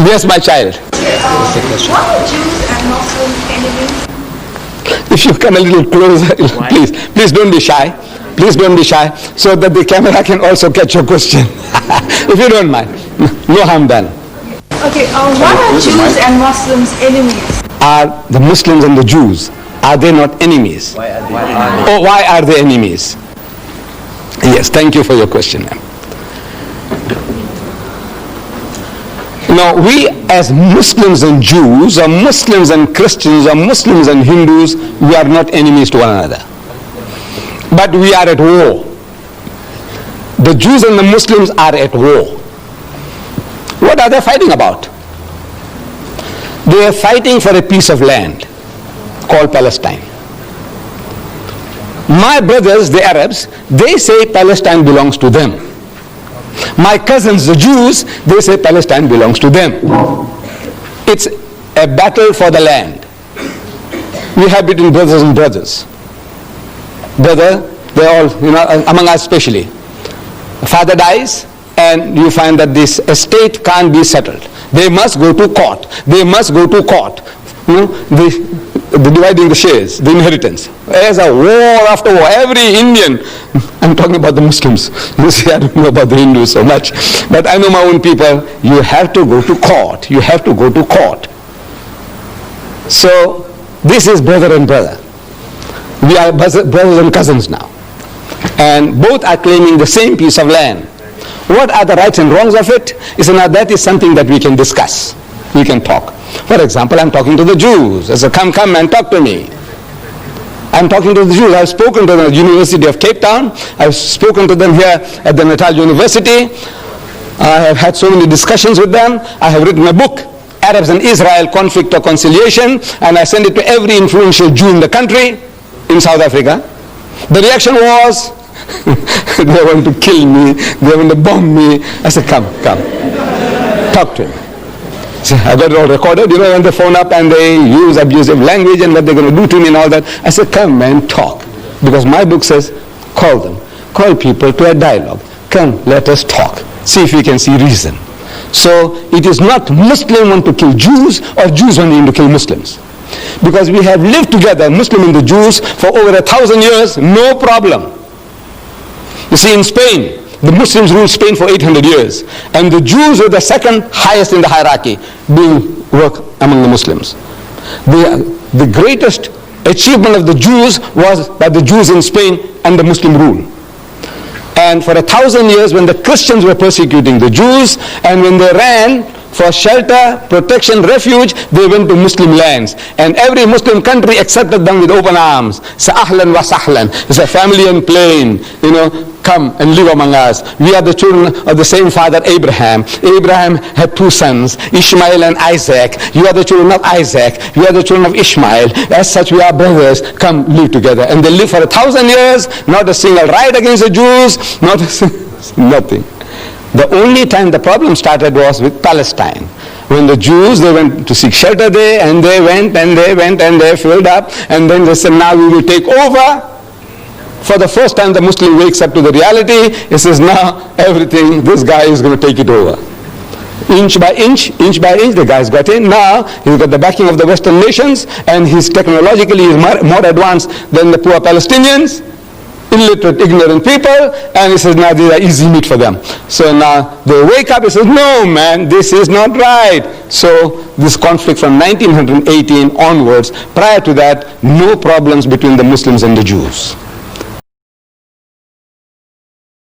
Yes, my child. Why are Jews and Muslims enemies? If you come a little closer, please don't be shy. Please don't be shy, so that the camera can also catch your question. If you don't mind. No harm done. Okay, why are Jews and Muslims enemies? Are the Muslims and the Jews, are they not enemies? Why are they enemies? Yes, thank you for your question, ma'am. Now, we as Muslims and Jews, or Muslims and Christians, or Muslims and Hindus, we are not enemies to one another. But we are at war. The Jews and the Muslims are at war. What are they fighting about? They are fighting for a piece of land called Palestine. My brothers, the Arabs, they say Palestine belongs to them. My cousins, the Jews, they say Palestine belongs to them. It's a battle for the land. We have between brothers and brothers. Brother, they're all, among us especially. Father dies, and you find that this estate can't be settled. They must go to court. They must go to court. The dividing the shares, the inheritance. There's a war after war. Every Indian, I'm talking about the Muslims. You see, I don't know about the Hindus so much. But I know my own people. You have to go to court. You have to go to court. So, this is brother and brother. We are brothers and cousins now. And both are claiming the same piece of land. What are the rights and wrongs of it? Now that is something that we can discuss. We can talk. For example, I'm talking to the Jews. I say, come and talk to me. I'm talking to the Jews. I've spoken to the University of Cape Town. I've spoken to them here at the Natal University. I have had so many discussions with them. I have written a book, Arabs and Israel, Conflict or Conciliation, and I sent it to every influential Jew in the country, in South Africa. The reaction was, they want to kill me, they want to bomb me. I said, come, talk to him. So I got it all recorded, when they phone up and they use abusive language and what they're going to do to me and all that. I said, come and talk. Because my book says, call them. Call people to a dialogue. Come, let us talk. See if we can see reason. So it is not Muslim want to kill Jews or Jews wanting to kill Muslims. Because we have lived together, Muslim and the Jews, for over 1,000 years, no problem. You see, in Spain, the Muslims ruled Spain for 800 years. And the Jews were the second highest in the hierarchy, doing work among the Muslims. The greatest achievement of the Jews was by the Jews in Spain and the Muslim rule. And for 1,000 years, when the Christians were persecuting the Jews, and when they ran for shelter, protection, refuge, they went to Muslim lands. And every Muslim country accepted them with open arms. Say, ahlan wa sahlan. It's a family and plain, come and live among us. We are the children of the same father, Abraham. Abraham had 2 sons, Ishmael and Isaac. You are the children of Isaac. You are the children of Ishmael. As such, we are brothers. Come live together. And they lived for 1,000 years, not a single riot against the Jews, nothing. The only time the problem started was with Palestine. When the Jews, they went to seek shelter there, and they went and they filled up, and then they said, now we will take over. For the first time, the Muslim wakes up to the reality. He says, now everything, this guy is going to take it over. Inch by inch, the guy's got in. Now he's got the backing of the Western nations, and he's technologically more advanced than the poor Palestinians. Illiterate, ignorant people, and he says, now these are easy meat for them. So now they wake up, he says, no man, this is not right. So this conflict from 1918 onwards, prior to that, no problems between the Muslims and the Jews.